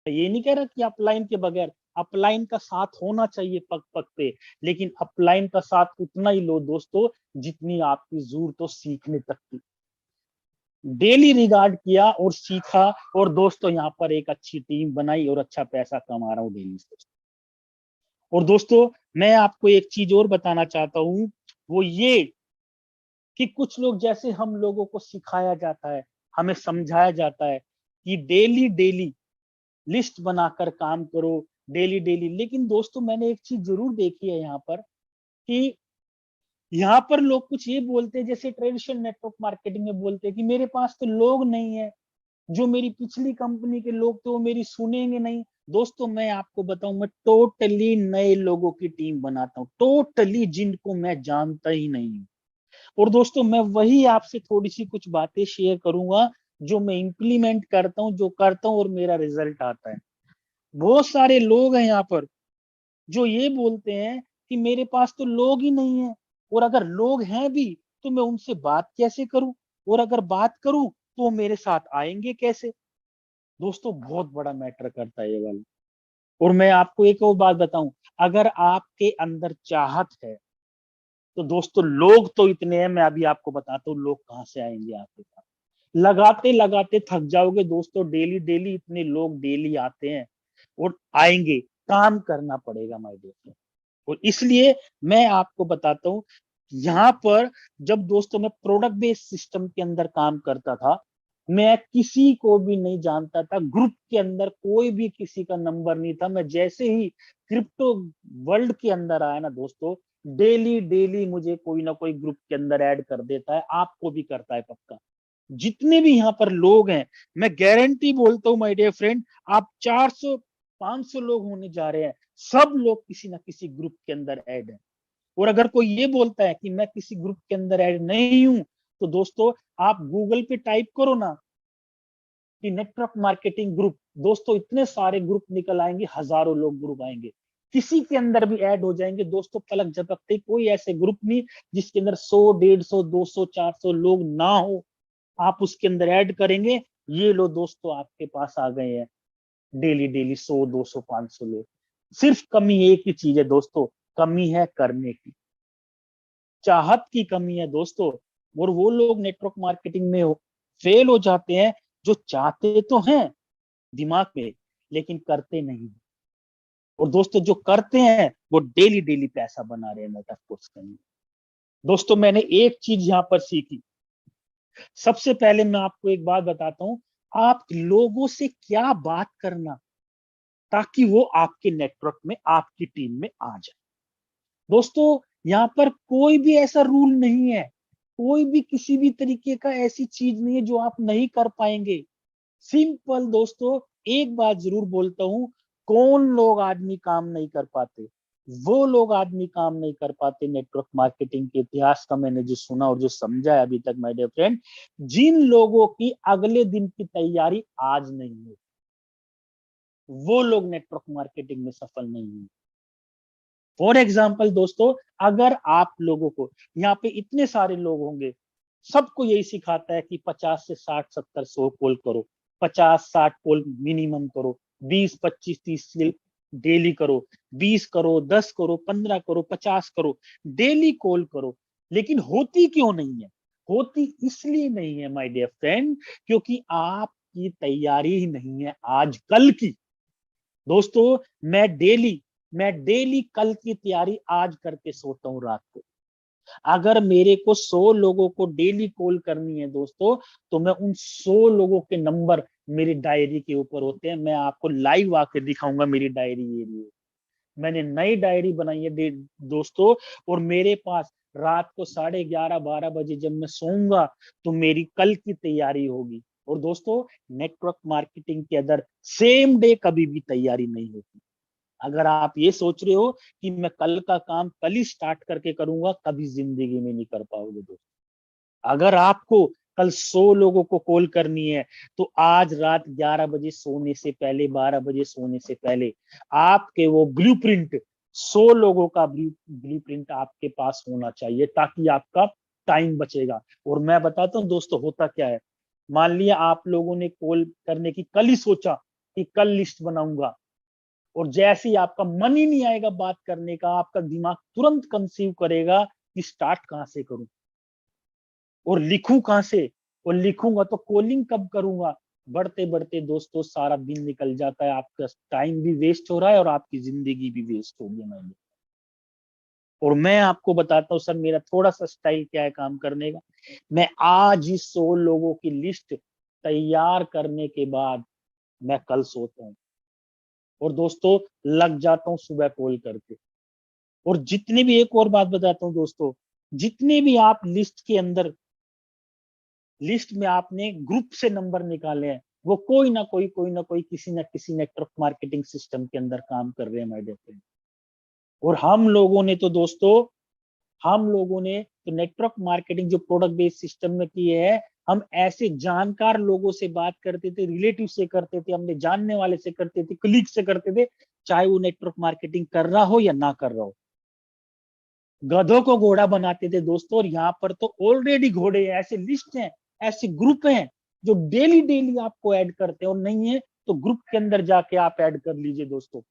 ये नहीं कह रहा कि अपलाइन के बगैर, अपलाइन का साथ होना चाहिए पग पग पे, लेकिन अपलाइन का साथ उतना ही लो दोस्तों जितनी आपकी जरूरत हो सीखने तक की। डेली रिगार्ड किया और सीखा, और दोस्तों यहाँ पर एक अच्छी टीम बनाई और अच्छा पैसा कमा रहा हूँ डेली से। और दोस्तों मैं आपको एक चीज और बताना चाहता हूँ, वो ये कि कुछ लोग, जैसे हम लोगों को सिखाया जाता है, हमें समझाया जाता है कि डेली डेली लिस्ट बनाकर काम करो, डेली डेली। लेकिन दोस्तों मैंने एक चीज जरूर देखी है यहाँ पर, कि यहाँ पर लोग कुछ ये बोलते हैं, जैसे ट्रेडिशनल नेटवर्क मार्केटिंग में बोलते हैं कि मेरे पास तो लोग नहीं है, जो मेरी पिछली कंपनी के लोग थे वो मेरी सुनेंगे नहीं। दोस्तों मैं आपको बताऊं, मैं टोटली नए लोगों की टीम बनाता हूँ, टोटली जिनको मैं जानता ही नहीं हूँ। और दोस्तों मैं वही आपसे थोड़ी सी कुछ बातें शेयर करूंगा जो मैं इंप्लीमेंट करता हूँ, जो करता हूँ और मेरा रिजल्ट आता है। बहुत सारे लोग हैं यहाँ पर जो ये बोलते हैं कि मेरे पास तो लोग ही नहीं है, और अगर लोग हैं भी तो मैं उनसे बात कैसे करूं, और अगर बात करूं तो वो मेरे साथ आएंगे कैसे। दोस्तों बहुत बड़ा मैटर करता है ये वाला। और मैं आपको एक और बात बताऊं, अगर आपके अंदर चाहत है तो दोस्तों लोग तो इतने हैं, मैं अभी आपको बताता हूँ लोग कहाँ से आएंगे आपके पास। लगाते लगाते थक जाओगे दोस्तों, डेली डेली इतने लोग डेली आते हैं और आएंगे, काम करना पड़ेगा माय डियर। और इसलिए मैं आपको बताता हूँ, यहाँ पर जब दोस्तों मैं प्रोडक्ट बेस्ड सिस्टम के अंदर काम करता था, मैं किसी को भी नहीं जानता था, ग्रुप के अंदर कोई भी किसी का नंबर नहीं था। मैं जैसे ही क्रिप्टो वर्ल्ड के अंदर आया ना दोस्तों, डेली डेली मुझे कोई ना कोई ग्रुप के अंदर ऐड कर देता है, आपको भी करता है पक्का। जितने भी यहाँ पर लोग हैं, मैं गारंटी बोलता हूँ माय डियर फ्रेंड, आप 400 500 लोग होने जा रहे हैं, सब लोग किसी ना किसी ग्रुप के अंदर ऐड है। और अगर कोई ये बोलता है कि मैं किसी ग्रुप के अंदर ऐड नहीं हूं, तो दोस्तों आप गूगल पे टाइप करो ना कि नेटवर्क मार्केटिंग ग्रुप, दोस्तों इतने सारे ग्रुप निकल आएंगे, हजारों लोग ग्रुप आएंगे, किसी के अंदर भी ऐड हो जाएंगे दोस्तों पलक झपकते ही। कोई ऐसे ग्रुप नहीं जिसके अंदर 100 150 200 400 लोग ना हो, आप उसके अंदर ऐड करेंगे, ये लो दोस्तों आपके पास आ गए हैं डेली डेली 100 200 500 लोग। सिर्फ कमी एक ही चीज है दोस्तों, कमी है करने की, चाहत की कमी है दोस्तों। और वो लोग नेटवर्क मार्केटिंग में फेल हो जाते हैं जो चाहते तो हैं दिमाग में, लेकिन करते नहीं। और दोस्तों जो करते हैं वो डेली डेली पैसा बना रहे हैं नेटवर्क के अंदर। दोस्तों मैंने एक चीज यहाँ पर सीखी, सबसे पहले मैं आपको एक बात बताता हूँ, आप लोगों से क्या बात करना ताकि वो आपके नेटवर्क में आपकी टीम में आ जाए। दोस्तों यहाँ पर कोई भी ऐसा रूल नहीं है, कोई भी किसी भी तरीके का ऐसी चीज नहीं है जो आप नहीं कर पाएंगे। सिंपल दोस्तों, एक बात जरूर बोलता हूं, कौन लोग आदमी काम नहीं कर पाते, वो लोग आदमी काम नहीं कर पाते नेटवर्क मार्केटिंग के इतिहास का मैंने जो सुना और जो समझा है अभी तक माय डियर फ्रेंड, जिन लोगों की अगले दिन की तैयारी आज नहीं है, वो लोग नेटवर्क मार्केटिंग में सफल नहीं है। फॉर एग्जाम्पल दोस्तों, अगर आप लोगों को यहाँ पे इतने सारे लोग होंगे, सबको यही सिखाता है कि 50 से 60 70 100 कॉल करो, 50 60 कॉल मिनिमम करो, 20 25 30 डेली करो, 20 करो, 10 करो, 15 करो, 50 करो, डेली कॉल करो। लेकिन होती क्यों नहीं है? होती इसलिए नहीं है माय डियर फ्रेंड, क्योंकि आपकी तैयारी ही नहीं है आज कल की। दोस्तों मैं डेली कल की तैयारी आज करके सोता हूँ रात को। अगर मेरे को 100 लोगों को डेली कॉल करनी है दोस्तों, तो मैं उन 100 लोगों के नंबर मेरी डायरी के ऊपर होते हैं। मैं आपको लाइव आके दिखाऊंगा मेरी डायरी ये लिए, मैंने नई डायरी बनाई है दोस्तों। और मेरे पास रात को 11:30 12 बजे जब मैं सोऊंगा तो मेरी कल की तैयारी होगी। और दोस्तों नेटवर्क मार्केटिंग के अंदर सेम डे कभी भी तैयारी नहीं होती। अगर आप ये सोच रहे हो कि मैं कल का काम कल ही स्टार्ट करके करूंगा, कभी जिंदगी में नहीं कर पाओगे दोस्तों। अगर आपको कल 100 लोगों को कॉल करनी है, तो आज रात 11 बजे सोने से पहले, 12 बजे सोने से पहले आपके वो ब्लूप्रिंट, 100 लोगों का ब्लूप्रिंट आपके पास होना चाहिए, ताकि आपका टाइम बचेगा। और मैं बताता हूँ दोस्तों होता क्या है, मान लिया आप लोगों ने कॉल करने की कल ही सोचा, कि कल लिस्ट बनाऊंगा, और जैसे ही आपका मन ही नहीं आएगा बात करने का, आपका दिमाग तुरंत कंसीव करेगा कि स्टार्ट कहां से करूं और लिखूं कहां से, और लिखूंगा तो कॉलिंग कब करूंगा। बढ़ते बढ़ते दोस्तों सारा दिन निकल जाता है, आपका टाइम भी वेस्ट हो रहा है और आपकी जिंदगी भी वेस्ट हो गई मैंने। और मैं आपको बताता हूँ सर मेरा थोड़ा सा स्टाइल क्या है काम करने का। मैं आज ही 100 लोगों की लिस्ट तैयार करने के बाद मैं कल सोता हूँ, और दोस्तों लग जाता हूँ सुबह कॉल करके। और जितने भी, एक और बात बताता हूँ दोस्तों, जितने भी आप लिस्ट के अंदर, लिस्ट में आपने ग्रुप से नंबर निकाले हैं, वो कोई ना कोई किसी ना किसी नेटवर्क मार्केटिंग सिस्टम के अंदर काम कर रहे हैं माय डियर फ्रेंड। और हम लोगों ने तो दोस्तों, हम लोगों ने तो नेटवर्क मार्केटिंग जो प्रोडक्ट बेस्ड सिस्टम में की है, हम ऐसे जानकार लोगों से बात करते थे, रिलेटिव से करते थे, अपने जानने वाले से करते थे, कलीग से करते थे, चाहे वो नेटवर्क मार्केटिंग कर रहा हो या ना कर रहा हो। गधों को घोड़ा बनाते थे दोस्तों, और यहाँ पर तो ऑलरेडी घोड़े हैं, ऐसे लिस्ट हैं, ऐसे ग्रुप हैं जो डेली डेली आपको ऐड करते हैं, और नहीं है तो ग्रुप के अंदर जाके आप ऐड कर लीजिए दोस्तों।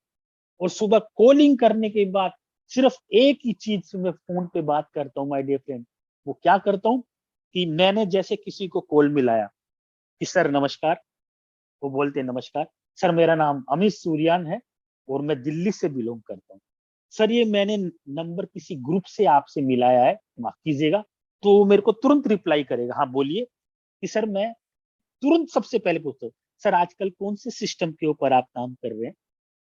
और सुबह कॉलिंग करने के बाद सिर्फ एक ही चीज से मैं फोन पे बात करता हूँ माय डियर फ्रेंड। वो क्या करता हूँ कि मैंने जैसे किसी को कॉल मिलाया कि सर नमस्कार, वो बोलते हैं नमस्कार सर, मेरा नाम अमित सूर्यान है और मैं दिल्ली से बिलोंग करता हूँ। सर ये मैंने नंबर किसी ग्रुप से आपसे मिलाया है, माफ कीजिएगा। तो वो मेरे को तुरंत रिप्लाई करेगा, हाँ बोलिए। कि सर मैं तुरंत सबसे पहले पूछता हूँ, सर आजकल कौन से सिस्टम के ऊपर आप काम कर रहे हैं।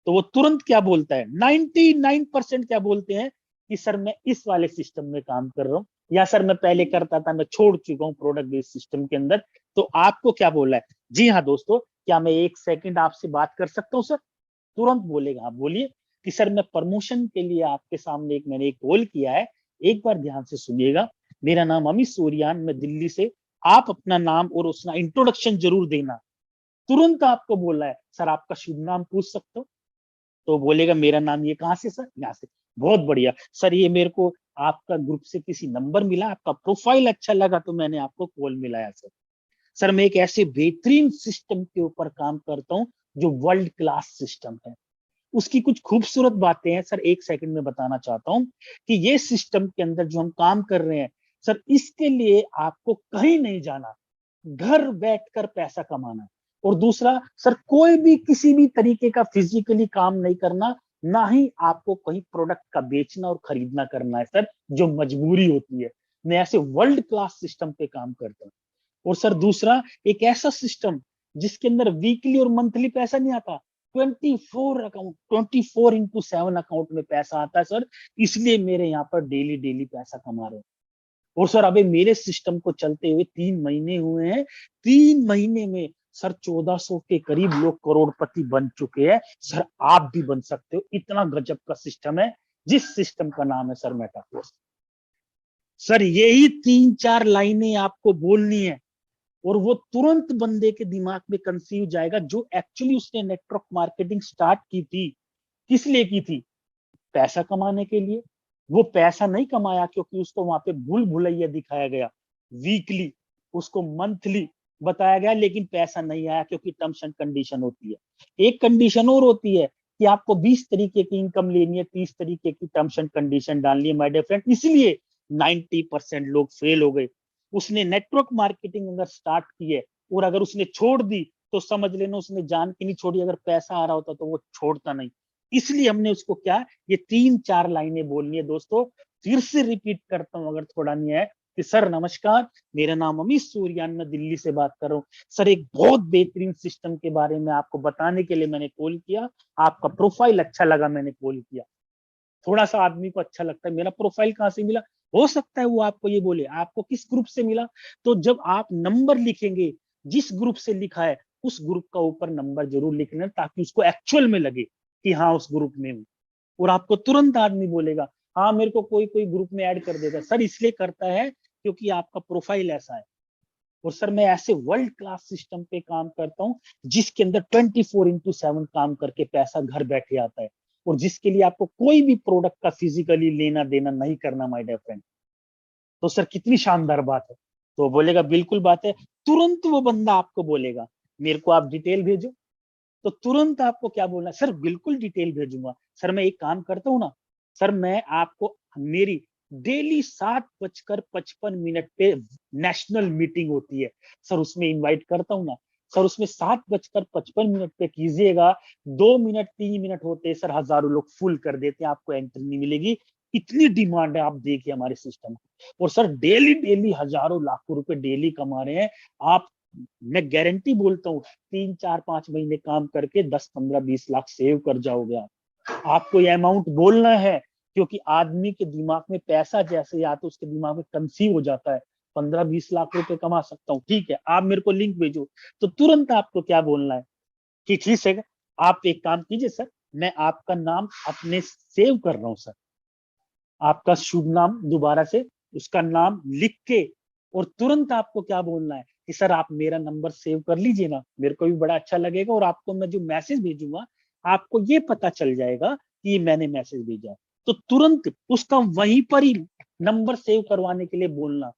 तो वो तुरंत क्या बोलता है, 99% क्या बोलते हैं कि सर मैं इस वाले सिस्टम में काम कर रहा हूँ, या सर मैं पहले करता था, मैं छोड़ चुका हूँ प्रोडक्ट बेस्ड सिस्टम के अंदर। तो आपको क्या बोला है। जी हाँ दोस्तों, क्या मैं 1 सेकंड आपसे बात कर सकता हूँ सर। तुरंत बोलेगा, आप बोलिए। कि सर मैं प्रमोशन के लिए आपके सामने मैंने एक कॉल किया है, एक बार ध्यान से सुनिएगा। मेरा नाम अमित सूर्यान, मैं दिल्ली से, आप अपना नाम और उसका इंट्रोडक्शन जरूर देना। तुरंत आपको बोला है सर आपका शुभ नाम पूछ सकते हो। तो बोलेगा मेरा नाम ये, कहाँ से सर, यहाँ से। बहुत बढ़िया सर, ये मेरे को आपका ग्रुप से किसी नंबर मिला, आपका प्रोफाइल अच्छा लगा तो मैंने आपको कॉल मिलाया सर। सर मैं एक ऐसे बेहतरीन सिस्टम के ऊपर काम करता हूँ जो वर्ल्ड क्लास सिस्टम है। उसकी कुछ खूबसूरत बातें हैं सर, 1 सेकंड में बताना चाहता हूँ कि ये सिस्टम के अंदर जो हम काम कर रहे हैं सर, इसके लिए आपको कहीं नहीं जाना, घर बैठकर पैसा कमाना है। और दूसरा सर, कोई भी किसी भी तरीके का फिजिकली काम नहीं करना, ना ही आपको कहीं प्रोडक्ट का बेचना और खरीदना करना है सर, जो मजबूरी होती है। मैं ऐसे वर्ल्ड क्लास सिस्टम पे काम करता हूँ। और सर दूसरा, एक ऐसा सिस्टम जिसके अंदर वीकली और मंथली पैसा नहीं आता, 24 इंटू 7 अकाउंट में पैसा आता है सर। इसलिए मेरे यहाँ पर डेली डेली पैसा कमा रहे हैं। और सर अभी मेरे सिस्टम को चलते हुए 3 महीने हुए हैं, 3 महीने में सर 1400 के करीब लोग करोड़पति बन चुके हैं। सर आप भी बन सकते हो, इतना गजब का सिस्टम है, जिस सिस्टम का नाम है सर मेटाफोर्स। सर यही 3-4 लाइनें आपको बोलनी है, और वो तुरंत बंदे के दिमाग में कंसीव जाएगा, जो एक्चुअली उसने नेटवर्क मार्केटिंग स्टार्ट की थी, किस लिए की थी, पैसा कमाने के लिए। वो पैसा नहीं कमाया क्योंकि उसको वहां पे भूल भुलैया दिखाया गया, वीकली, उसको मंथली बताया गया, लेकिन पैसा नहीं आया क्योंकि टर्म्स एंड कंडीशन होती है। एक कंडीशन और होती है कि आपको 20 तरीके की इनकम लेनी है, 30 तरीके की टर्म्स एंड कंडीशन डालनी है माय डियर फ्रेंड। इसलिए 90% लोग फेल हो गए। उसने नेटवर्क मार्केटिंग अगर स्टार्ट की है और अगर उसने छोड़ दी, तो समझ लेना उसने जान के नहीं छोड़ी, अगर पैसा आ रहा होता तो वो छोड़ता नहीं। इसलिए हमने उसको क्या, ये 3-4 लाइनें बोलनी है दोस्तों। फिर से रिपीट करता हूं अगर थोड़ा नहीं है, कि सर नमस्कार, मेरा नाम अमित सूर्यान, मैं दिल्ली से बात कर रहा हूँ। सर एक बहुत बेहतरीन सिस्टम के बारे में आपको बताने के लिए मैंने कॉल किया, आपका प्रोफाइल अच्छा लगा, मैंने कॉल किया। थोड़ा सा आदमी को अच्छा लगता है, मेरा प्रोफाइल कहाँ से मिला, हो सकता है वो आपको ये बोले आपको किस ग्रुप से मिला। तो जब आप नंबर लिखेंगे, जिस ग्रुप से लिखा है उस ग्रुप का ऊपर नंबर जरूर लिखना, ताकि उसको एक्चुअल में लगे कि हाँ उस ग्रुप में हूँ। और आपको तुरंत आदमी बोलेगा, हाँ मेरे को कोई कोई ग्रुप में ऐड कर देगा सर, इसलिए करता है क्योंकि आपका प्रोफाइल ऐसा है। और सर मैं ऐसे वर्ल्ड क्लास सिस्टम पे काम करता हूँ, जिसके अंदर 24 इंटू 7 काम करके पैसा घर बैठे आता है, और जिसके लिए आपको कोई भी प्रोडक्ट का फिजिकली लेना देना नहीं करना माय डियर फ्रेंड। तो सर कितनी शानदार बात है। तो बोलेगा बिल्कुल बात है। तुरंत वो बंदा आपको बोलेगा, मेरे को आप डिटेल भेजो, तो तुरंत आपको क्या बोलना है, सर बिल्कुल डिटेल भेजूंगा। सर मैं एक काम करता हूँ ना, सर मैं आपको मेरी डेली 7:55 पे नेशनल मीटिंग होती है, सर उसमें इनवाइट करता हूँ ना, सर उसमें 7:55 पे कीजिएगा। 2 मिनट 3 मिनट होते हैं सर, हजारों लोग फुल कर देते हैं, आपको एंट्री नहीं मिलेगी। इतनी डिमांड है, आप देखिए हमारे सिस्टम की। और सर डेली डेली हजारों लाखों रुपए डेली कमा रहे हैं आप। मैं गारंटी बोलता हूँ 3 4 5 महीने काम करके 10 15 20 लाख सेव कर जाओगे आप। आपको ये अमाउंट बोलना है, क्योंकि आदमी के दिमाग में पैसा जैसे ही आता है उसके दिमाग में कंसीव हो जाता है 15 20 लाख रुपए कमा सकता हूँ। ठीक है, आप मेरे को लिंक भेजो। तो तुरंत आपको क्या बोलना है कि ठीक है, आप एक काम कीजिए सर, मैं आपका नाम अपने सेव कर रहा हूँ सर, आपका शुभ नाम दोबारा से उसका नाम लिख के, और तुरंत आपको क्या बोलना है कि सर आप मेरा नंबर सेव कर लीजिए ना, मेरे को भी बड़ा अच्छा लगेगा। और आपको मैं जो मैसेज भेजूंगा आपको ये पता चल जाएगा कि ये मैंने मैसेज भेजा है। तो तुरंत उसका वहीं पर ही नंबर सेव करवाने के लिए बोलना।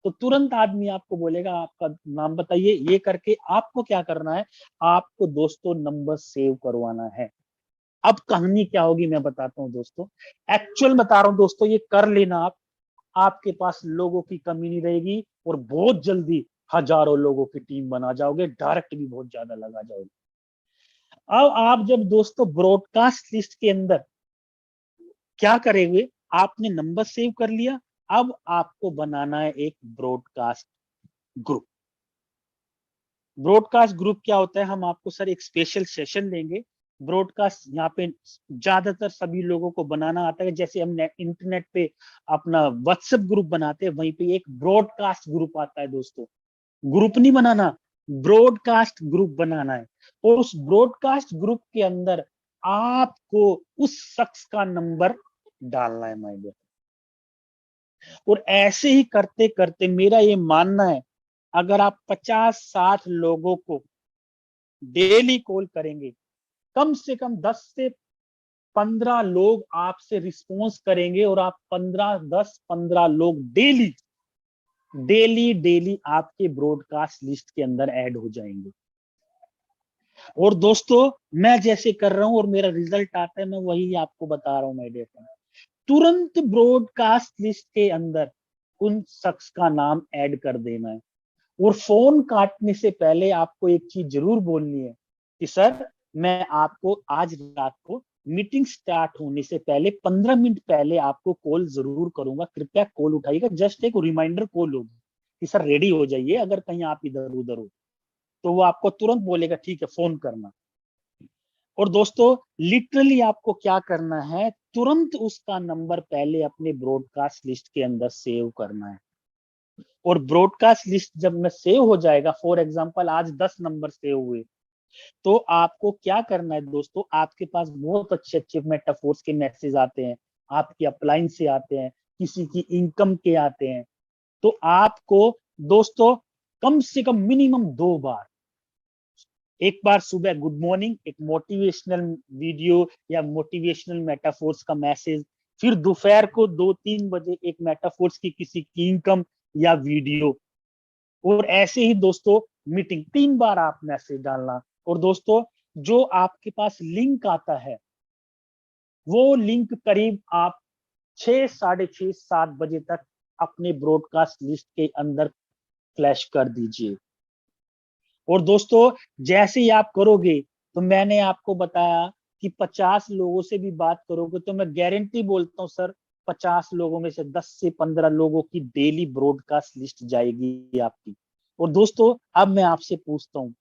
तो तुरंत आदमी आपको बोलेगा आपका नाम बताइए, ये करके आपको क्या करना है, आपको दोस्तों नंबर सेव करवाना है। अब कहानी क्या होगी मैं बताता हूँ दोस्तों, एक्चुअल बता रहा हूँ दोस्तों, ये कर लेना आप, आपके पास लोगों की कमी नहीं रहेगी और बहुत जल्दी हजारों लोगों की टीम बना जाओगे, डायरेक्ट भी बहुत ज्यादा लगा जाओगे। अब आप जब दोस्तों ब्रॉडकास्ट लिस्ट के अंदर क्या करेंगे, आपने नंबर सेव कर लिया, अब आपको बनाना है एक ब्रॉडकास्ट ग्रुप। ब्रॉडकास्ट ग्रुप क्या होता है, हम आपको सर एक स्पेशल सेशन देंगे। ब्रॉडकास्ट यहाँ पे ज्यादातर सभी लोगों को बनाना आता है, जैसे हम इंटरनेट पे अपना व्हाट्सएप ग्रुप बनाते हैं, वहीं पे एक ब्रॉडकास्ट ग्रुप आता है दोस्तों। ग्रुप नहीं बनाना, ब्रॉडकास्ट ग्रुप बनाना है। और उस ब्रॉडकास्ट ग्रुप के अंदर आपको उस शख्स का नंबर डालना है माय डियर। और ऐसे ही करते करते मेरा ये मानना है, अगर आप 50 60 लोगों को डेली कॉल करेंगे, कम से कम 10 से 15 लोग आपसे रिस्पॉन्स करेंगे, और आप 10 15 लोग डेली डेली डेली आपके ब्रॉडकास्ट लिस्ट के अंदर ऐड हो जाएंगे। और दोस्तों मैं जैसे कर रहा हूं और मेरा रिजल्ट आता है, मैं वही आपको बता रहा हूं माय डियर फ्रेंड। तुरंत ब्रॉडकास्ट लिस्ट के अंदर उन शख्स का नाम ऐड कर देना है। और फोन काटने से पहले आपको एक चीज जरूर बोलनी है कि सर मैं आपको आज रात को मीटिंग स्टार्ट होने से पहले 15 मिनट पहले आपको कॉल जरूर करूंगा, कृपया कॉल उठाइएगा। जस्ट एक रिमाइंडर कॉल होगी कि सर रेडी हो जाइए, अगर कहीं आप इधर उधर हो तो वो आपको तुरंत बोलेगा ठीक है फोन करना। और दोस्तों लिटरली आपको क्या करना है, तुरंत उसका नंबर पहले अपने ब्रॉडकास्ट लिस्ट के अंदर सेव करना है। और ब्रॉडकास्ट लिस्ट जब में सेव हो जाएगा, फॉर एग्जांपल आज 10 नंबर सेव हुए, तो आपको क्या करना है दोस्तों, आपके पास बहुत अच्छे अच्छे मेटाफोर्स के मैसेज आते हैं, आपके अपलाइन से आते हैं, किसी की इनकम के आते हैं। तो आपको दोस्तों कम से कम मिनिमम 2 बार, एक बार सुबह गुड मॉर्निंग एक मोटिवेशनल वीडियो या मोटिवेशनल मेटाफोर्स का मैसेज, फिर दोपहर को 2 3 बजे एक मेटाफोर्स की किसी की इनकम या वीडियो। और ऐसे ही दोस्तों मीटिंग 3 बार आप मैसेज डालना। और दोस्तों जो आपके पास लिंक आता है, वो लिंक करीब आप 6 6:30 7 बजे तक अपने ब्रॉडकास्ट लिस्ट के अंदर फ्लैश कर दीजिए। और दोस्तों जैसे ही आप करोगे, तो मैंने आपको बताया कि 50 लोगों से भी बात करोगे तो मैं गारंटी बोलता हूँ सर, 50 लोगों में से 10 से 15 लोगों की डेली ब्रॉडकास्ट लिस्ट जाएगी आपकी। और दोस्तों अब मैं आपसे पूछता हूँ,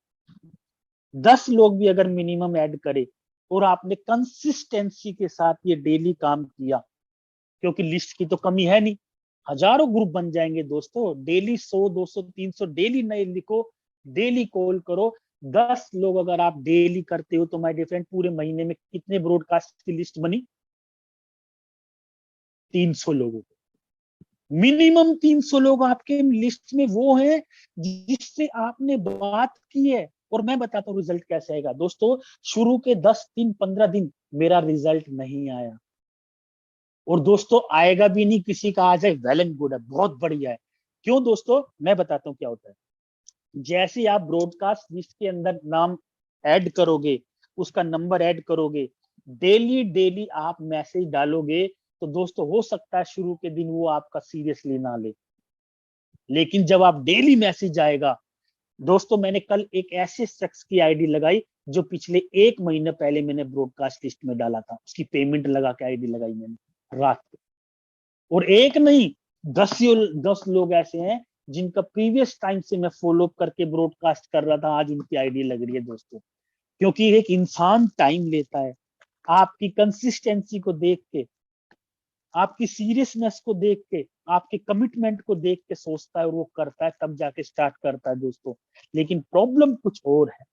10 लोग भी अगर मिनिमम ऐड करे और आपने कंसिस्टेंसी के साथ ये डेली काम किया, क्योंकि लिस्ट की तो कमी है नहीं, हजारों ग्रुप बन जाएंगे दोस्तों। डेली 100 200 300 डेली नए लिखो, डेली कॉल करो। 10 लोग अगर आप डेली करते हो तो माय डियर फ्रेंड पूरे महीने में कितने ब्रॉडकास्ट की लिस्ट बनी, 300 लोगों को। मिनिमम 300 लोग आपके लिस्ट में वो हैं जिससे आपने बात की है। और मैं बताता हूँ रिजल्ट कैसे आएगा दोस्तों, शुरू के 10 दिन 15 दिन मेरा रिजल्ट नहीं आया, और दोस्तों आएगा भी नहीं, किसी का आ जाए वेल एंड गुड है, बहुत बढ़िया है। क्यों दोस्तों, मैं बताता हूँ क्या होता है। जैसे आप ब्रॉडकास्ट लिस्ट के अंदर नाम ऐड करोगे, उसका नंबर ऐड करोगे, डेली डेली आप मैसेज डालोगे, तो दोस्तों हो सकता है शुरू के दिन वो आपका सीरियसली ना ले, लेकिन जब आप डेली मैसेज आएगा, दोस्तों मैंने कल एक ऐसे शख्स की आईडी लगाई जो पिछले 1 महीने पहले मैंने ब्रॉडकास्ट लिस्ट में डाला था, उसकी पेमेंट लगा के आईडी लगाई मैंने रात को, और एक नहीं 10 लोग ऐसे हैं जिनका प्रीवियस टाइम से मैं फॉलो करके ब्रॉडकास्ट कर रहा था, आज उनकी आईडी लग रही है दोस्तों। क्योंकि एक इंसान टाइम लेता है, आपकी कंसिस्टेंसी को देख के, आपकी सीरियसनेस को देख के, आपके कमिटमेंट को देख के सोचता है और वो करता है, तब जाके स्टार्ट करता है दोस्तों। लेकिन प्रॉब्लम कुछ और है।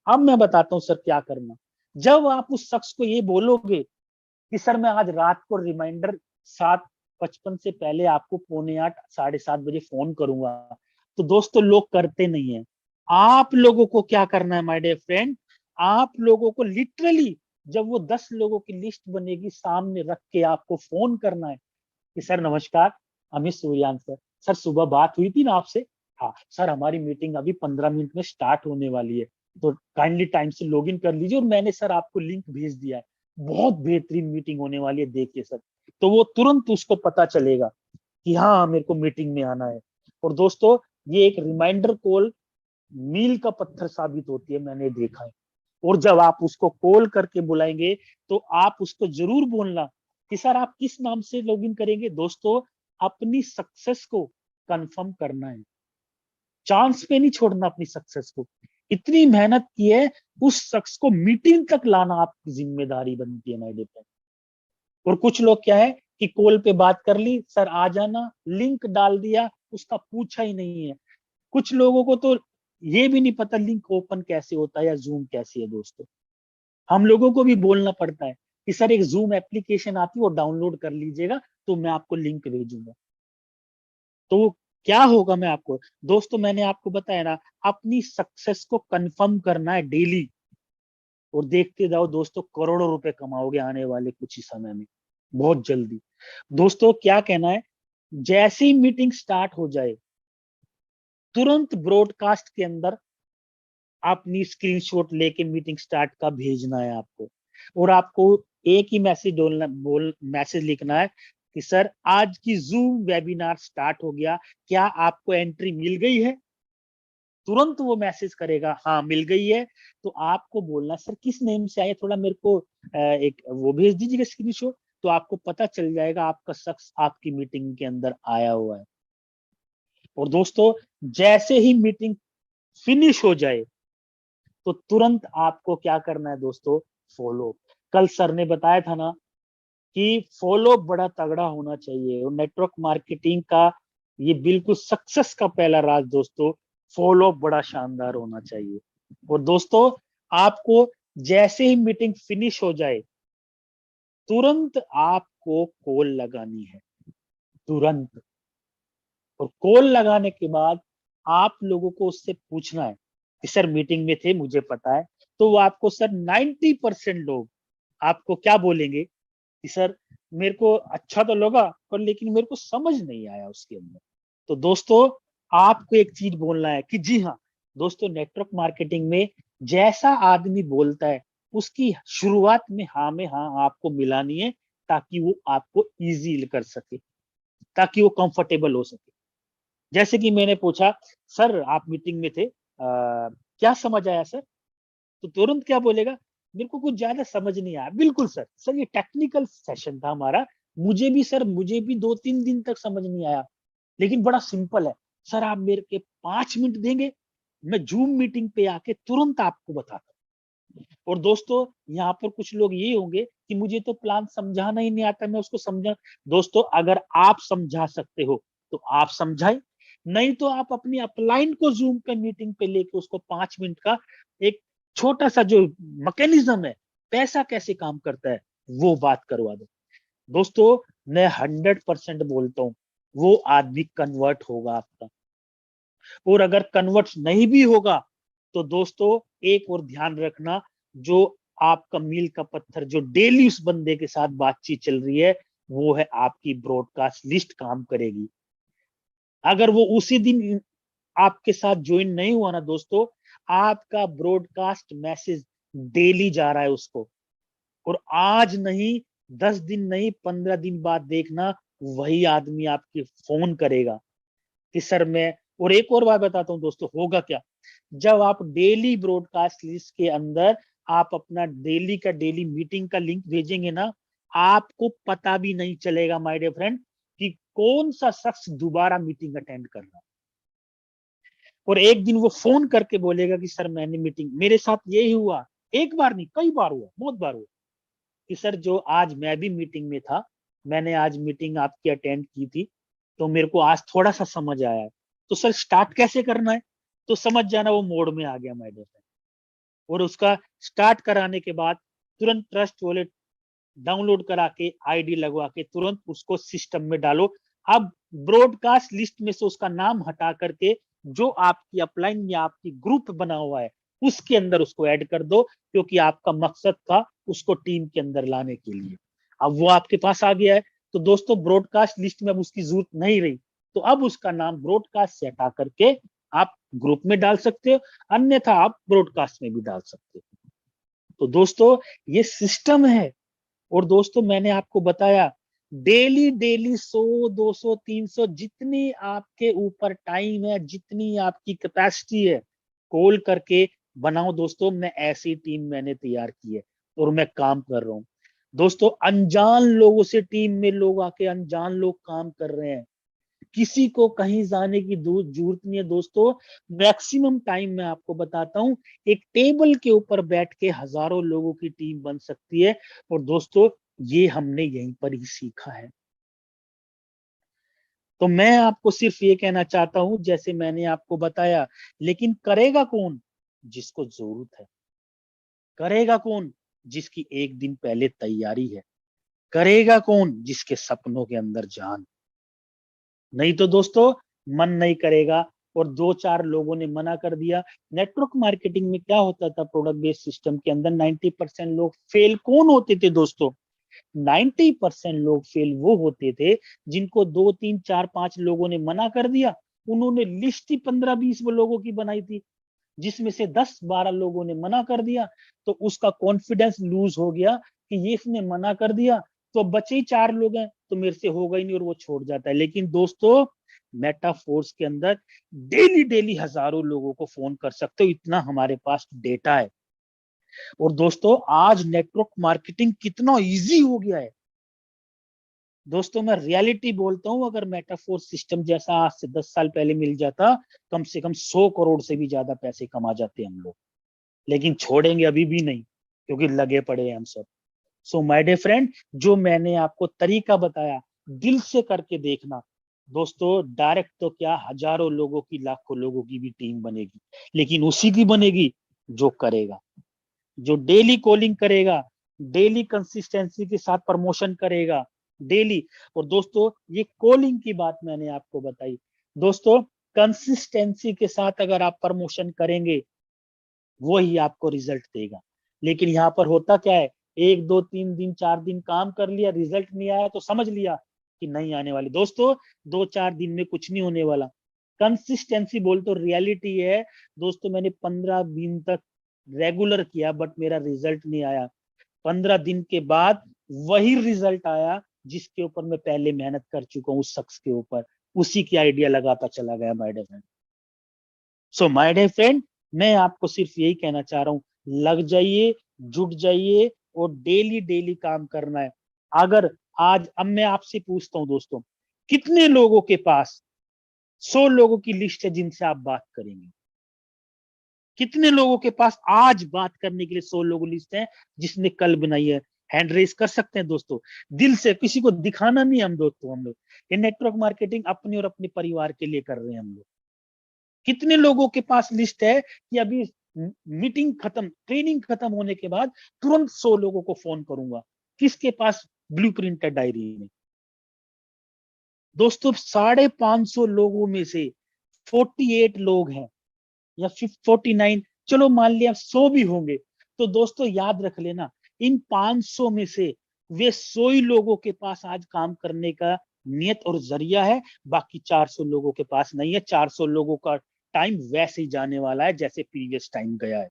अब मैं बताता हूँ सर क्या करना। जब आप उस शख्स को ये बोलोगे कि सर मैं आज रात को रिमाइंडर 7:55 से पहले आपको 7:45 7:30 बजे फोन करूंगा, तो दोस्तों लोग करते नहीं है। आप लोगों को क्या करना है माय डियर फ्रेंड, आप लोगों को लिटरली जब वो 10 लोगों की लिस्ट बनेगी सामने रख के आपको फोन करना है कि सर नमस्कार, अमित सूर्यान सर, सर सुबह बात हुई थी ना आपसे, हाँ सर हमारी मीटिंग अभी 15 मिनट में स्टार्ट होने वाली है, तो काइंडली टाइम से लॉग इन कर लीजिए, और मैंने सर आपको लिंक भेज दिया है, बहुत बेहतरीन मीटिंग होने वाली है, देखिए सर। तो वो तुरंत उसको पता चलेगा कि हाँ मेरे को मीटिंग में आना है। और दोस्तों ये एक रिमाइंडर कॉल मील का पत्थर साबित होती है, मैंने देखा है। और जब आप उसको कॉल करके बुलाएंगे तो आप उसको जरूर बोलना कि सर आप किस नाम से लॉगिन करेंगे। दोस्तों अपनी सक्सेस को कंफर्म करना है, चांस पे नहीं छोड़ना अपनी सक्सेस को। इतनी मेहनत की है, उस शख्स को मीटिंग तक लाना आपकी जिम्मेदारी बनती है माय डियर फ्रेंड। और कुछ लोग क्या है कि कॉल पे बात कर ली, सर आ जाना, लिंक डाल दिया, उसका पूछा ही नहीं है। कुछ लोगों को तो ये भी नहीं पता लिंक ओपन कैसे होता है या जूम कैसे है दोस्तों। हम लोगों को भी बोलना पड़ता है कि सर एक जूम एप्लीकेशन आती है वो डाउनलोड कर लीजिएगा, तो मैं आपको लिंक भेजूंगा। तो क्या होगा, मैं आपको दोस्तों मैंने आपको बताया ना, अपनी सक्सेस को कंफर्म करना है डेली, और देखते जाओ दोस्तों करोड़ों रुपए कमाओगे आने वाले कुछ ही समय में, बहुत जल्दी। दोस्तों क्या कहना है, जैसे ही मीटिंग स्टार्ट हो जाए तुरंत ब्रॉडकास्ट के अंदर अपनी स्क्रीनशॉट लेके मीटिंग स्टार्ट का भेजना है आपको, और आपको एक ही मैसेज लिखना है कि सर आज की जूम वेबिनार स्टार्ट हो गया, क्या आपको एंट्री मिल गई है। तुरंत वो मैसेज करेगा हाँ मिल गई है। तो आपको बोलना सर किस नेम से आया, थोड़ा मेरे को एक वो भेज दीजिएगा स्क्रीनशॉट, तो आपको पता चल जाएगा आपका शख्स आपकी मीटिंग के अंदर आया हुआ है। और दोस्तों जैसे ही मीटिंग फिनिश हो जाए तो तुरंत आपको क्या करना है दोस्तों, फॉलो। कल सर ने बताया था ना कि फॉलो बड़ा तगड़ा होना चाहिए, और नेटवर्क मार्केटिंग का ये बिल्कुल सक्सेस का पहला राज दोस्तों, फॉलो बड़ा शानदार होना चाहिए। और दोस्तों आपको जैसे ही मीटिंग फिनिश हो जाए तुरंत आपको कॉल लगानी है, तुरंत। और कॉल लगाने के बाद आप लोगों को उससे पूछना है कि सर मीटिंग में थे मुझे पता है, तो वो आपको सर 90% लोग आपको क्या बोलेंगे कि सर मेरे को अच्छा तो लगा पर लेकिन मेरे को समझ नहीं आया उसके अंदर। तो दोस्तों आपको एक चीज बोलना है कि जी हाँ दोस्तों, नेटवर्क मार्केटिंग में जैसा आदमी बोलता है उसकी शुरुआत में हाँ आपको मिलानी है, ताकि वो आपको इजी कर सके, ताकि वो कंफर्टेबल हो सके। जैसे कि मैंने पूछा सर आप मीटिंग में थे, क्या समझ आया सर, तो तुरंत क्या बोलेगा, मेरे को कुछ ज्यादा समझ नहीं आया। बिल्कुल सर, सर ये टेक्निकल सेशन था हमारा, मुझे भी 2-3 दिन तक समझ नहीं आया, लेकिन बड़ा सिंपल है। सर आप मेरे के 5 मिनट देंगे, मैं जूम मीटिंग पे आके तुरंत आपको बताता हूँ। और दोस्तों यहाँ पर कुछ लोग ये होंगे कि मुझे तो प्लान समझाना ही नहीं आता, मैं उसको समझा। दोस्तों अगर आप समझा सकते हो तो आप समझाए, नहीं तो आप अपनी अपलाइन को जूम पे मीटिंग पे लेके उसको 5 मिनट का एक छोटा सा जो मैकेनिज्म है, पैसा कैसे काम करता है, वो बात करवा दो। दोस्तों मैं 100% बोलता हूँ वो आदमी कन्वर्ट होगा आपका। और अगर कन्वर्ट नहीं भी होगा तो दोस्तों एक और ध्यान रखना, जो आपका मील का पत्थर जो डेली उस बंदे के साथ बातचीत चल रही है वो है आपकी ब्रॉडकास्ट लिस्ट काम करेगी। अगर वो उसी दिन आपके साथ ज्वाइन नहीं हुआ ना दोस्तों, आपका ब्रॉडकास्ट मैसेज डेली जा रहा है उसको, और आज नहीं 10 दिन नहीं 15 दिन बाद देखना वही आदमी आपके फोन करेगा कि सर मैं, और एक और बात बताता हूं दोस्तों, होगा क्या जब आप डेली ब्रॉडकास्ट लिस्ट के अंदर आप अपना डेली का डेली मीटिंग का लिंक भेजेंगे ना, आपको पता भी नहीं चलेगा माय डियर फ्रेंड कि कौन सा शख्स दोबारा मीटिंग अटेंड कर रहा है। और एक दिन वो फोन करके बोलेगा कि सर मैंने मीटिंग, मेरे साथ यही हुआ, एक बार नहीं कई बार हुआ, बहुत बार हुआ कि सर जो आज मैं भी मीटिंग में था, मैंने आज मीटिंग आपकी अटेंड की थी, तो मेरे को आज थोड़ा सा समझ आया है, तो सर स्टार्ट कैसे करना है, तो समझ जाना वो मोड में आ गया माय डियर फ्रेंड। और उसका स्टार्ट कराने के बाद तुरंत ट्रस्ट वॉलेट डाउनलोड करा के आईडी लगवा के तुरंत उसको सिस्टम में डालो। अब ब्रॉडकास्ट लिस्ट में से उसका नाम हटा करके जो आपकी अपलाइन या आपकी ग्रुप बना हुआ है उसके अंदर उसको ऐड कर दो, क्योंकि आपका मकसद था उसको टीम के अंदर लाने के लिए। अब वो आपके पास आ गया है, तो दोस्तों ब्रॉडकास्ट लिस्ट में अब उसकी जरूरत नहीं रही, तो अब उसका नाम ब्रॉडकास्ट से हटा करके आप ग्रुप में डाल सकते हो, अन्यथा आप ब्रॉडकास्ट में भी डाल सकते हो। तो दोस्तों ये सिस्टम है। और दोस्तों मैंने आपको बताया डेली डेली 100 200 300 जितनी आपके ऊपर टाइम है, जितनी आपकी कैपेसिटी है, कॉल करके बनाओ दोस्तों। मैं ऐसी टीम मैंने तैयार की है और मैं काम कर रहा हूं दोस्तों। अनजान लोगों से टीम में लोग आके अनजान लोग काम कर रहे हैं, किसी को कहीं जाने की जरूरत नहीं है दोस्तों। मैक्सिमम टाइम मैं आपको बताता हूं, एक टेबल के ऊपर बैठ के हजारों लोगों की टीम बन सकती है। और दोस्तों ये हमने यहीं पर ही सीखा है। तो मैं आपको सिर्फ ये कहना चाहता हूं जैसे मैंने आपको बताया, लेकिन करेगा कौन, जिसको जरूरत है। करेगा कौन, जिसकी एक दिन पहले तैयारी है। करेगा कौन, जिसके सपनों के अंदर जान। नहीं तो दोस्तों मन नहीं करेगा, और दो चार लोगों ने मना कर दिया। नेटवर्क मार्केटिंग में क्या होता था, प्रोडक्ट बेस्ड सिस्टम के अंदर 90% लोग फेल कौन होते थे दोस्तों, 90% लोग फेल वो होते थे जिनको 2 3 4 5 लोगों ने मना कर दिया। उन्होंने लिस्ट ही 15 20 लोगों की बनाई थी, जिसमें से 10 12 लोगों ने मना कर दिया, तो उसका कॉन्फिडेंस लूज हो गया कि ये इसने मना कर दिया, तो बचे ही 4 लोग हैं, तो मेरे से होगा ही नहीं, और वो छोड़ जाता है। लेकिन दोस्तों मेटाफोर्स के अंदर डेली डेली हजारों लोगों को फोन कर सकते हो, इतना हमारे पास डेटा है। और दोस्तों आज नेटवर्क मार्केटिंग कितना इजी हो गया है दोस्तों, मैं रियलिटी बोलता हूं, अगर मेटाफोर सिस्टम जैसा आज से 10 साल पहले मिल जाता, कम से कम 100 करोड़ से भी ज्यादा पैसे कमा जाते हम लोग। लेकिन छोड़ेंगे अभी भी नहीं, क्योंकि लगे पड़े हैं हम सब। सो माय डियर फ्रेंड, जो मैंने आपको तरीका बताया दिल से करके देखना दोस्तों। डायरेक्ट तो क्या, हजारों लोगों की लाखों लोगों की भी टीम बनेगी, लेकिन उसी की बनेगी जो करेगा, जो डेली कॉलिंग करेगा, डेली कंसिस्टेंसी के साथ प्रमोशन करेगा डेली। और दोस्तों ये कॉलिंग की बात मैंने आपको बताई दोस्तों, कंसिस्टेंसी के साथ अगर आप प्रमोशन करेंगे वो ही आपको रिजल्ट देगा। लेकिन यहाँ पर होता क्या है, 1 2 3 दिन 4 दिन काम कर लिया, रिजल्ट नहीं आया, तो समझ लिया कि नहीं आने वाली। दोस्तों 2 4 दिन में कुछ नहीं होने वाला। कंसिस्टेंसी बोल तो रियलिटी है दोस्तों, मैंने 15 दिन तक रेगुलर किया बट मेरा रिजल्ट नहीं आया। 15 दिन के बाद वही रिजल्ट आया जिसके ऊपर मैं पहले मेहनत कर चुका हूँ, उस शख्स के ऊपर, उसी की आइडिया लगाता चला गया my dear friend. So my dear friend, मैं आपको सिर्फ यही कहना चाह रहा हूँ, लग जाइए, जुट जाइए, और डेली डेली काम करना है। अगर आज, अब मैं आपसे पूछता हूँ दोस्तों, कितने लोगों के पास 100 लोगों की लिस्ट है जिनसे आप बात करेंगे? कितने लोगों के पास आज बात करने के लिए 100 लोगों लिस्ट है जिसने कल बनाई है? हैंड रेस कर सकते हैं दोस्तों, दिल से, किसी को दिखाना नहीं। हम दोस्तों, हम लोग ये नेटवर्क मार्केटिंग अपने और अपने परिवार के लिए कर रहे हैं हम लोग। कितने लोगों के पास लिस्ट है कि अभी मीटिंग खत्म, ट्रेनिंग खत्म होने के बाद तुरंत 100 लोगों को फोन करूंगा? किसके पास ब्लूप्रिंट है डायरी में? दोस्तों 550 लोगों में से 48 लोग हैं, या 49, चलो मान लिया 100 भी होंगे, तो दोस्तों याद रख लेना, इन 500 में से वे 100 ही लोगों के पास आज काम करने का नियत और जरिया है, बाकी 400 लोगों के पास नहीं है। 400 लोगों का टाइम वैसे ही जाने वाला है जैसे प्रीवियस टाइम गया है।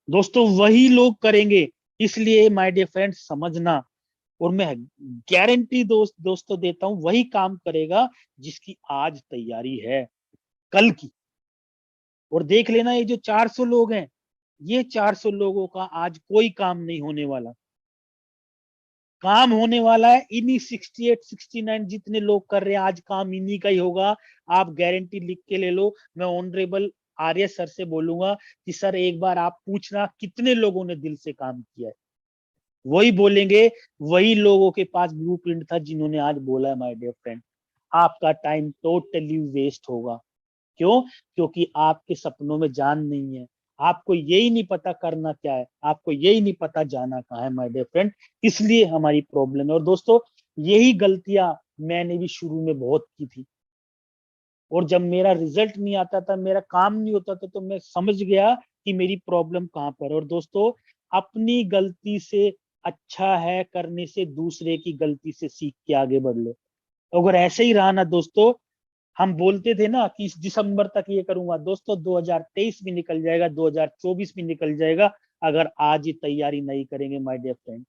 दोस्तों वही लोग करेंगे, इसलिए माय डियर फ्रेंड्स समझना, और मैं गारंटी दोस्तों देता हूं, वही काम करेगा जिसकी आज तैयारी है कल की। और देख लेना, ये जो 400 लोग हैं, ये 400 लोगों का आज कोई काम नहीं होने वाला। काम होने वाला है इन्हीं 68 69 जितने लोग कर रहे हैं, आज काम इन्हीं का ही होगा। आप गारंटी लिख के ले लो। मैं ऑनरेबल आर्य सर से बोलूंगा कि सर एक बार आप पूछना कितने लोगों ने दिल से काम किया है। वही बोलेंगे, वही लोगों के पास ब्लूप्रिंट था जिन्होंने आज बोला है माय डियर फ्रेंड आपका टाइम टोटली वेस्ट होगा। क्यों? क्योंकि आपके सपनों में जान नहीं है, आपको यही नहीं पता करना क्या है, आपको यही नहीं पता जाना कहाँ है माय डियर फ्रेंड। इसलिए हमारी प्रॉब्लम है। और दोस्तों यही गलतियां मैंने भी शुरू में बहुत की थी, और जब मेरा रिजल्ट नहीं आता था, मेरा काम नहीं होता था, तो मैं समझ गया कि मेरी प्रॉब्लम कहाँ पर है। और दोस्तों अपनी गलती से अच्छा है करने से दूसरे की गलती से सीख के आगे बढ़ लो। अगर ऐसे ही रहा ना दोस्तों, हम बोलते थे ना कि इस दिसंबर तक ये करूंगा, दोस्तों 2023 भी निकल जाएगा, 2024 भी निकल जाएगा, अगर आज ही तैयारी नहीं करेंगे माय डियर फ्रेंड।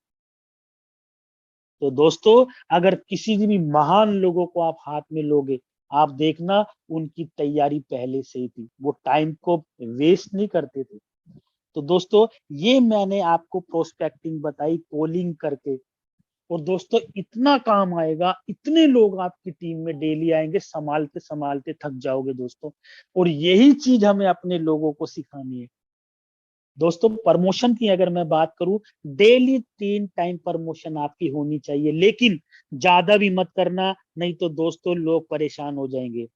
तो दोस्तों अगर किसी भी महान लोगों को आप हाथ में लोगे, आप देखना उनकी तैयारी पहले से ही थी, वो टाइम को वेस्ट नहीं करते थे। तो दोस्तों ये मैंने आपको प्रोस्पेक्टिंग बताई पोलिंग करके। और दोस्तों इतना काम आएगा, इतने लोग आपकी टीम में डेली आएंगे, संभालते संभालते थक जाओगे दोस्तों। और यही चीज हमें अपने लोगों को सिखानी है। दोस्तों प्रमोशन की अगर मैं बात करूं, डेली 3 टाइम प्रमोशन आपकी होनी चाहिए, लेकिन ज्यादा भी मत करना, नहीं तो दोस्तों लोग परेशान हो जाएंगे।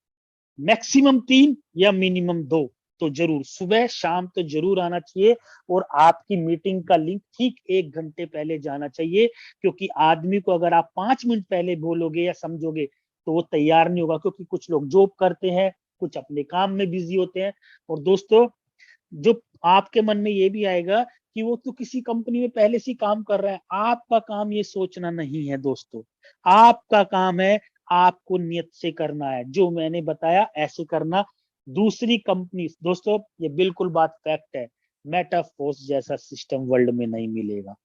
मैक्सिमम 3 या मिनिमम 2 तो जरूर, सुबह शाम तो जरूर आना चाहिए। और आपकी मीटिंग का लिंक ठीक 1 घंटे पहले जाना चाहिए, क्योंकि आदमी को अगर आप 5 मिनट पहले बोलोगे या समझोगे तो वो तैयार नहीं होगा, क्योंकि कुछ लोग जॉब करते हैं, कुछ अपने काम में बिजी होते हैं। और दोस्तों जो आपके मन में ये भी आएगा कि वो तो किसी कंपनी में पहले से काम कर रहा है, आपका काम ये सोचना नहीं है दोस्तों। आपका काम है, आपको नियत से करना है, जो मैंने बताया ऐसे करना। दूसरी कंपनी दोस्तों, ये बिल्कुल बात फैक्ट है, मेटाफोर्स जैसा सिस्टम वर्ल्ड में नहीं मिलेगा।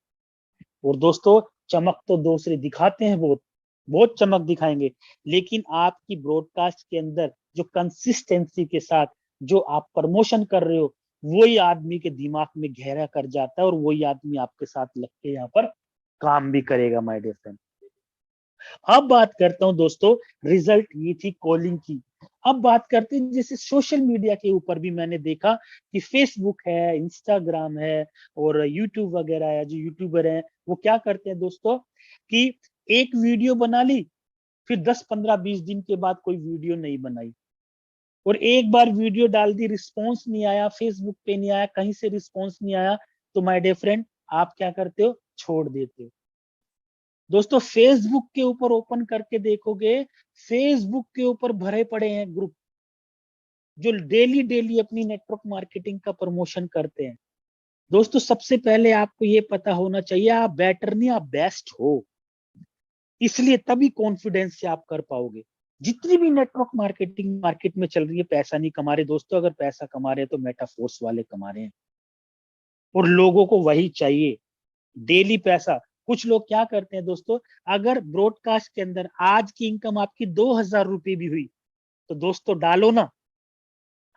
और दोस्तों चमक तो दूसरे दिखाते हैं, बहुत बहुत चमक दिखाएंगे, लेकिन आपकी ब्रॉडकास्ट के अंदर जो कंसिस्टेंसी के साथ जो आप प्रमोशन कर रहे हो, वही आदमी के दिमाग में गहरा कर जाता है, और वही आदमी आपके साथ लग के यहाँ पर काम भी करेगा माय डियर फ्रेंड। अब बात करता हूं दोस्तों, रिजल्ट ये थी कॉलिंग की। अब बात करते हैं जैसे सोशल मीडिया के ऊपर भी मैंने देखा कि फेसबुक है, इंस्टाग्राम है और यूट्यूब वगैरह है, जो यूट्यूबर हैं वो क्या करते हैं दोस्तों कि एक वीडियो बना ली, फिर 10 15 20 दिन के बाद कोई वीडियो नहीं बनाई, और एक बार वीडियो डाल दी, रिस्पॉन्स नहीं आया, फेसबुक पे नहीं आया, कहीं से रिस्पॉन्स नहीं आया, तो माय डियर फ्रेंड आप क्या करते हो, छोड़ देते हो। दोस्तों फेसबुक के ऊपर ओपन करके देखोगे, फेसबुक के ऊपर भरे पड़े हैं ग्रुप जो डेली डेली अपनी नेटवर्क मार्केटिंग का प्रमोशन करते हैं। दोस्तों सबसे पहले आपको ये पता होना चाहिए आप बेटर नहीं, आप बेस्ट हो, इसलिए तभी कॉन्फिडेंस से आप कर पाओगे। जितनी भी नेटवर्क मार्केटिंग मार्केट में चल रही है, पैसा नहीं कमा रहे दोस्तों, अगर पैसा कमा रहे हैं तो मेटाफोर्स वाले कमा रहे हैं, और लोगों को वही चाहिए, डेली पैसा। कुछ लोग क्या करते हैं दोस्तों, अगर ब्रॉडकास्ट के अंदर आज की इनकम आपकी 2000 रुपये भी हुई तो दोस्तों डालो ना,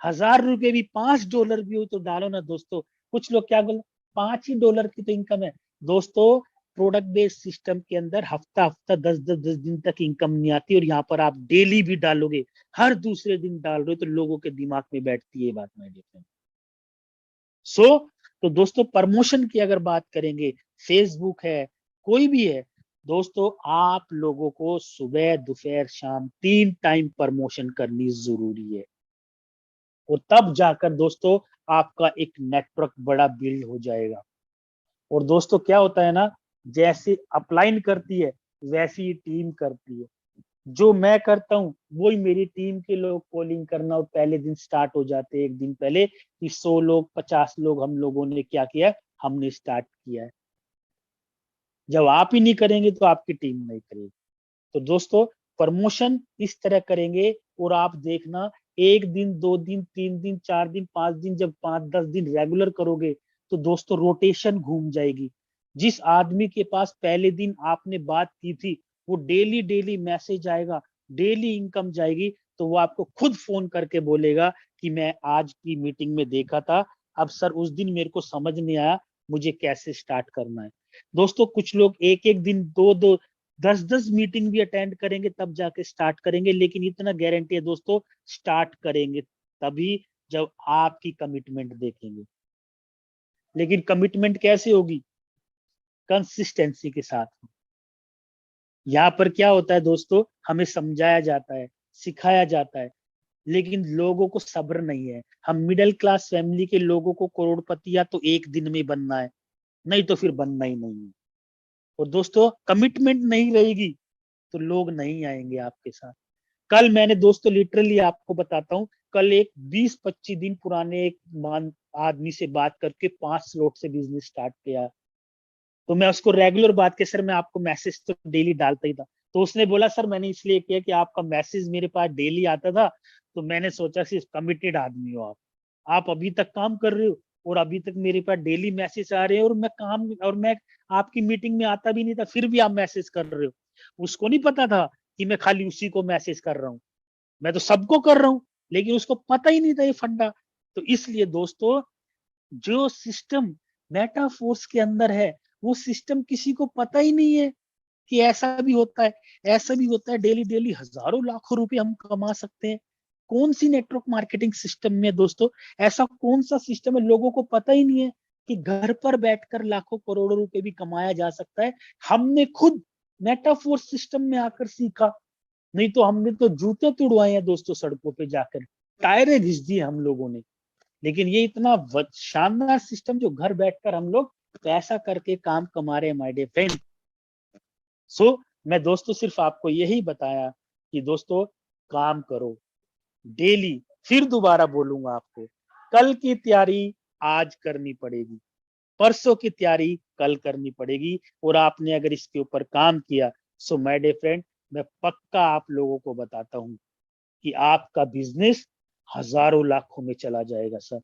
1000 रुपये भी, $5 भी हो तो डालो ना दोस्तों। कुछ लोग क्या बोले, $5 की तो इनकम है दोस्तों। प्रोडक्ट बेस्ड सिस्टम के अंदर हफ्ता हफ्ता 10 दिन तक इनकम नहीं आती, और यहाँ पर आप डेली भी डालोगे, हर दूसरे दिन डाल रहे हो, तो लोगों के दिमाग में बैठती है ये बात मैं देखता हूँ। सो तो दोस्तों प्रमोशन की अगर बात करेंगे, फेसबुक है, कोई भी है दोस्तों, आप लोगों को सुबह दोपहर शाम 3 टाइम प्रमोशन करनी जरूरी है, और तब जाकर दोस्तों आपका एक नेटवर्क बड़ा बिल्ड हो जाएगा। और दोस्तों क्या होता है ना, जैसे अपलाइन करती है वैसी ही टीम करती है, जो मैं करता हूँ वही मेरी टीम के लोग कॉलिंग करना, और पहले दिन स्टार्ट हो जाते हैं एक दिन पहले कि 100 लोग 50 लोग हम लोगों ने क्या किया है, हमने स्टार्ट किया है। जब आप ही नहीं करेंगे तो आपकी टीम नहीं करेगी। तो दोस्तों प्रमोशन इस तरह करेंगे, और आप देखना एक दिन, 2 दिन, 3 दिन, 4 दिन, 5 दिन, जब 5-10 दिन रेगुलर करोगे तो दोस्तों रोटेशन घूम जाएगी। जिस आदमी के पास पहले दिन आपने बात की थी, वो डेली डेली मैसेज आएगा, डेली इनकम जाएगी, तो वो आपको खुद फोन करके बोलेगा कि मैं आज की मीटिंग में देखा था, अब सर उस दिन मेरे को समझ नहीं आया मुझे कैसे स्टार्ट करना है। दोस्तों कुछ लोग एक एक दिन, 2-2, 10-10 मीटिंग भी अटेंड करेंगे तब जाके स्टार्ट करेंगे, लेकिन इतना गारंटी है दोस्तों, स्टार्ट करेंगे तभी जब आपकी कमिटमेंट देखेंगे। लेकिन कमिटमेंट कैसे होगी? कंसिस्टेंसी के साथ। यहाँ पर क्या होता है दोस्तों, हमें समझाया जाता है, सिखाया जाता है, लेकिन लोगों को सब्र नहीं है। हम मिडिल क्लास फैमिली के लोगों को करोड़पति या तो एक दिन में बनना है, नहीं तो फिर बनना ही नहीं है। और दोस्तों कमिटमेंट नहीं रहेगी तो लोग नहीं आएंगे आपके साथ। कल मैंने दोस्तों लिटरली आपको बताता हूँ, कल एक 20-25 दिन पुराने एक आदमी से बात करके 5 स्लॉट से बिजनेस स्टार्ट किया। तो मैं उसको रेगुलर बात के सर मैं आपको मैसेज तो डेली डालता ही था। तो उसने बोला सर मैंने इसलिए किया कि आपका मैसेज मेरे पास डेली आता था, तो मैंने सोचा कि कमिटेड आदमी हो आप अभी तक काम कर रहे हो और अभी तक मेरे पास डेली मैसेज आ रहे हैं, और मैं आपकी मीटिंग में आता भी नहीं था, फिर भी आप मैसेज कर रहे हो। उसको नहीं पता था कि मैं खाली उसी को मैसेज कर रहा हूँ, मैं तो सबको कर रहा हूँ, लेकिन उसको पता ही नहीं था ये फंडा। तो इसलिए दोस्तों जो सिस्टम मेटाफोर्स के अंदर है, वो सिस्टम किसी को पता ही नहीं है कि ऐसा भी होता है, ऐसा भी होता है। डेली डेली हजारों लाखों रुपए हम कमा सकते हैं। कौन सी नेटवर्क मार्केटिंग सिस्टम में दोस्तों ऐसा कौन सा सिस्टम है, लोगों को पता ही नहीं है कि घर पर बैठकर लाखों करोड़ों रुपए भी कमाया जा सकता है। हमने खुद मेटाफोर्स सिस्टम में आकर सीखा, नहीं तो हमने तो जूते तुड़वाए हैं दोस्तों सड़कों पे जाकर, टायरें घिस दी हम लोगों ने। लेकिन ये इतना शानदार सिस्टम जो घर बैठकर हम लोग पैसा करके काम कमा रहे हैं माय डियर फ्रेंड। सो मैं दोस्तों सिर्फ आपको यही बताया कि दोस्तों काम करो डेली। फिर दोबारा बोलूंगा आपको, कल की तैयारी आज करनी पड़ेगी, परसों की तैयारी कल करनी पड़ेगी। और आपने अगर इसके ऊपर काम किया, सो माय डियर फ्रेंड, मैं पक्का आप लोगों को बताता हूं कि आपका बिजनेस हजारों लाखों में चला जाएगा सर।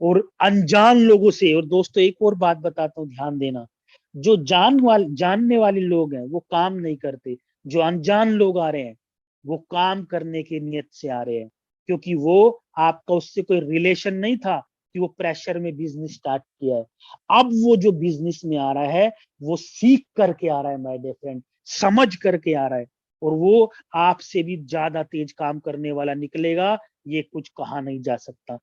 और अनजान लोगों से, और दोस्तों एक और बात बताता हूँ ध्यान देना, जो जानने वाले लोग हैं वो काम नहीं करते, जो अनजान लोग आ रहे हैं वो काम करने की नियत से आ रहे हैं, क्योंकि वो आपका उससे कोई रिलेशन नहीं था कि वो प्रेशर में बिजनेस स्टार्ट किया है। अब वो जो बिजनेस में आ रहा है वो सीख करके आ रहा है माय डियर फ्रेंड, समझ करके आ रहा है, और वो आपसे भी ज्यादा तेज काम करने वाला निकलेगा, ये कुछ कहा नहीं जा सकता।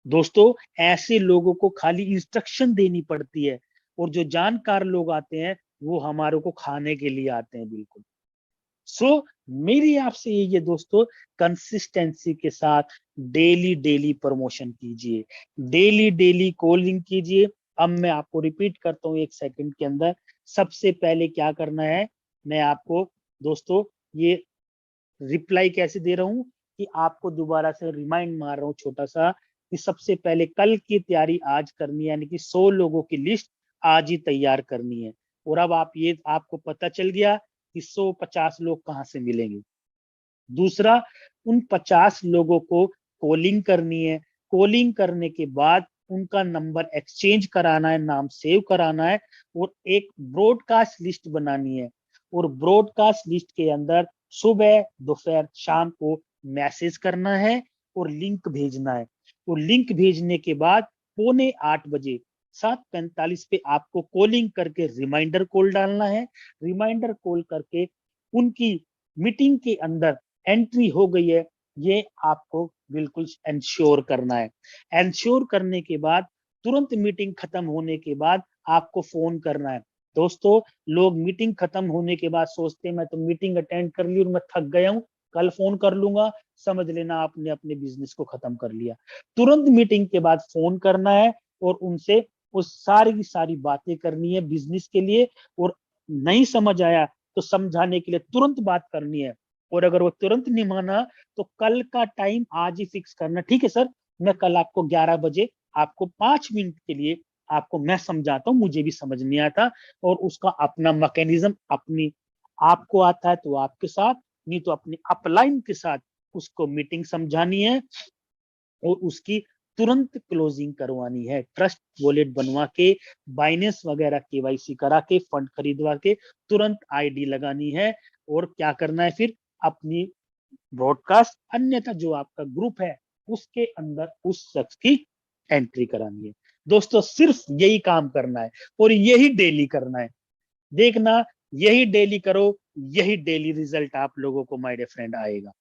दोस्तों ऐसे लोगों को खाली इंस्ट्रक्शन देनी पड़ती है, और जो जानकार लोग आते हैं वो हमारे को खाने के लिए आते हैं बिल्कुल। सो मेरी आपसे यही है दोस्तों, कंसिस्टेंसी के साथ डेली डेली प्रमोशन कीजिए, डेली डेली कॉलिंग कीजिए। अब मैं आपको रिपीट करता हूँ 1 सेकंड के अंदर। सबसे पहले क्या करना है, मैं आपको दोस्तों ये रिप्लाई कैसे दे रहा हूँ कि आपको दोबारा से रिमाइंड मार रहा हूँ छोटा सा, कि सबसे पहले कल की तैयारी आज करनी है, यानी कि 100 लोगों की लिस्ट आज ही तैयार करनी है। और अब आपको पता चल गया कि 150 लोग कहाँ से मिलेंगे। दूसरा, उन 50 लोगों को कॉलिंग करनी है, कॉलिंग करने के बाद उनका नंबर एक्सचेंज कराना है, नाम सेव कराना है, और एक ब्रॉडकास्ट लिस्ट बनानी है। और ब्रॉडकास्ट लिस्ट के अंदर सुबह दोपहर शाम को मैसेज करना है और लिंक भेजना है। और लिंक भेजने के बाद 7:45 बजे 7:45 पे आपको कॉलिंग करके रिमाइंडर कॉल डालना है। रिमाइंडर कॉल करके उनकी मीटिंग के अंदर एंट्री हो गई है, ये आपको बिल्कुल इंश्योर करना है। इंश्योर करने के बाद तुरंत मीटिंग खत्म होने के बाद आपको फोन करना है। दोस्तों लोग मीटिंग खत्म होने के बाद सोचते हैं मैं तो मीटिंग अटेंड कर ली और मैं थक गया हूँ, कल फोन कर लूंगा, समझ लेना आपने अपने बिजनेस को खत्म कर लिया। तुरंत मीटिंग के बाद फोन करना है और उनसे वो सारी की सारी बातें करनी है बिजनेस के लिए। और नहीं समझ आया तो समझाने के लिए तुरंत बात करनी है। और अगर वो तुरंत नहीं माना तो कल का टाइम आज ही फिक्स करना, ठीक है सर मैं कल आपको 11 बजे आपको 5 मिनट के लिए आपको मैं समझाता हूँ, मुझे भी समझ नहीं आता, और उसका अपना मैकेनिज्म अपनी आपको आता है तो आपके साथ, नहीं तो अपने अपलाइन के साथ उसको मीटिंग समझानी है और उसकी तुरंत क्लोजिंग करवानी है। ट्रस्ट वॉलेट बनवा के, बाइनेंस वगैरह केवाईसी करा के, फंड खरीदवा के तुरंत आईडी लगानी है। और क्या करना है फिर, अपनी ब्रॉडकास्ट अन्यथा जो आपका ग्रुप है उसके अंदर उस शख्स की एंट्री करानी है। दोस्तों सिर्फ यही काम करना है और यही डेली करना है। देखना, यही डेली करो, यही डेली रिजल्ट आप लोगों को माय डियर फ्रेंड आएगा।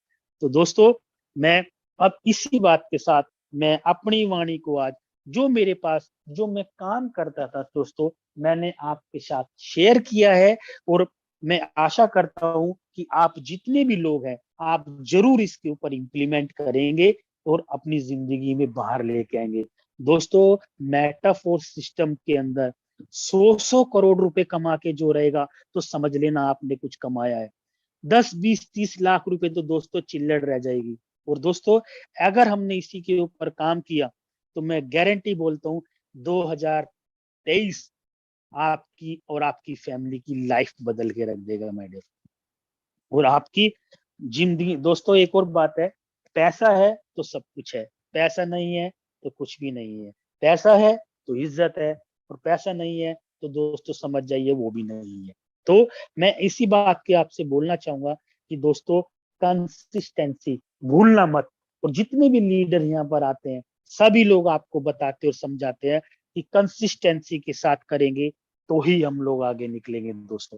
तो दोस्तों मैं अब इसी बात के साथ मैं अपनी वाणी को आज जो मेरे पास जो मैं काम करता था दोस्तों मैंने आपके साथ शेयर किया है। और मैं आशा करता हूं कि आप जितने भी लोग हैं आप जरूर इसके ऊपर इम्प्लीमेंट करेंगे और अपनी जिंदगी में बाहर लेके आएंगे। दोस्तों मेटाफोर सिस्टम के अंदर 100 करोड़ रुपए कमा के जो रहेगा तो समझ लेना आपने कुछ कमाया है। 10, 20, 30 लाख रुपए तो दोस्तों चिल्लड़ रह जाएगी। और दोस्तों अगर हमने इसी के ऊपर काम किया तो मैं गारंटी बोलता हूँ 2023 आपकी और आपकी फैमिली की लाइफ बदल के रख देगा माय डियर। और आपकी जिंदगी, दोस्तों एक और बात है, पैसा है तो सब कुछ है, पैसा नहीं है तो कुछ भी नहीं है। पैसा है तो इज्जत है और पैसा नहीं है तो दोस्तों समझ जाइए वो भी नहीं है। तो मैं इसी बात के आपसे बोलना चाहूंगा कि दोस्तों कंसिस्टेंसी भूलना मत। और जितने भी लीडर यहाँ पर आते हैं सभी लोग आपको बताते और समझाते हैं कि कंसिस्टेंसी के साथ करेंगे तो ही हम लोग आगे निकलेंगे दोस्तों।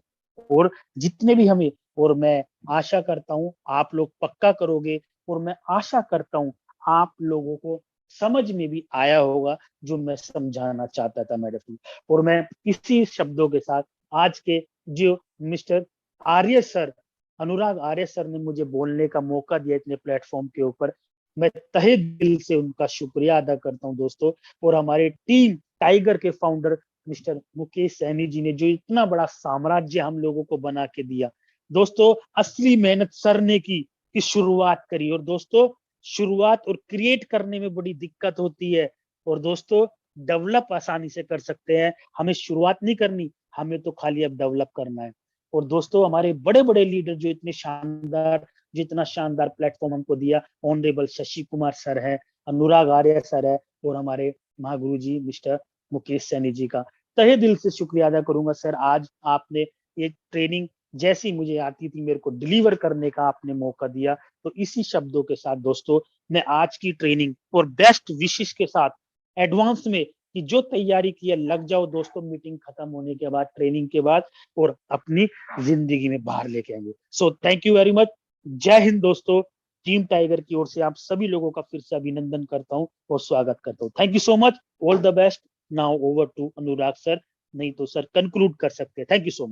और जितने भी हमें, और मैं आशा करता हूं आप लोग पक्का करोगे और मैं आशा करता हूं आप लोगों को समझ में भी आया होगा जो मैं समझाना चाहता था मेरे फ्रेंड। और मैं इसी शब्दों के साथ आज के जो मिस्टर आर्य सर, अनुराग आर्य सर ने मुझे बोलने का मौका दिया इतने प्लेटफॉर्म के ऊपर, मैं तहे दिल से उनका शुक्रिया अदा करता हूं दोस्तों। और हमारे टीम टाइगर के फाउंडर मिस्टर मुकेश सैनी जी ने जो इतना बड़ा साम्राज्य हम लोगों को बना के दिया दोस्तों, असली मेहनत सर ने की शुरुआत करी। और दोस्तों शुरुआत और क्रिएट करने में बड़ी दिक्कत होती है और दोस्तों डेवलप आसानी से कर सकते हैं, हमें शुरुआत नहीं करनी, हमें तो खाली अब डेवलप करना है। और दोस्तों हमारे बड़े बड़े लीडर जो इतने शानदार, जितना शानदार प्लेटफॉर्म हमको दिया, ऑनरेबल शशि कुमार सर है, अनुराग आर्य सर है और हमारे महागुरु जी मिस्टर मुकेश सैनी जी का तहे दिल से शुक्रिया अदा करूंगा। सर आज आपने ये ट्रेनिंग जैसी मुझे आती थी मेरे को डिलीवर करने का आपने मौका दिया। तो इसी शब्दों के साथ दोस्तों मैं आज की ट्रेनिंग और बेस्ट विशेष के साथ एडवांस में कि जो तैयारी की है लग जाओ दोस्तों, मीटिंग खत्म होने के बाद, ट्रेनिंग के बाद, और अपनी जिंदगी में बाहर लेके आएंगे। So thank you very much. जय हिंद दोस्तों। टीम टाइगर की ओर से आप सभी लोगों का फिर से अभिनंदन करता हूं और स्वागत करता हूं। Thank you so much, all the best. Now over to Anurag sir, नहीं तो सर कंक्लूड कर सकते हैं। Thank you so much.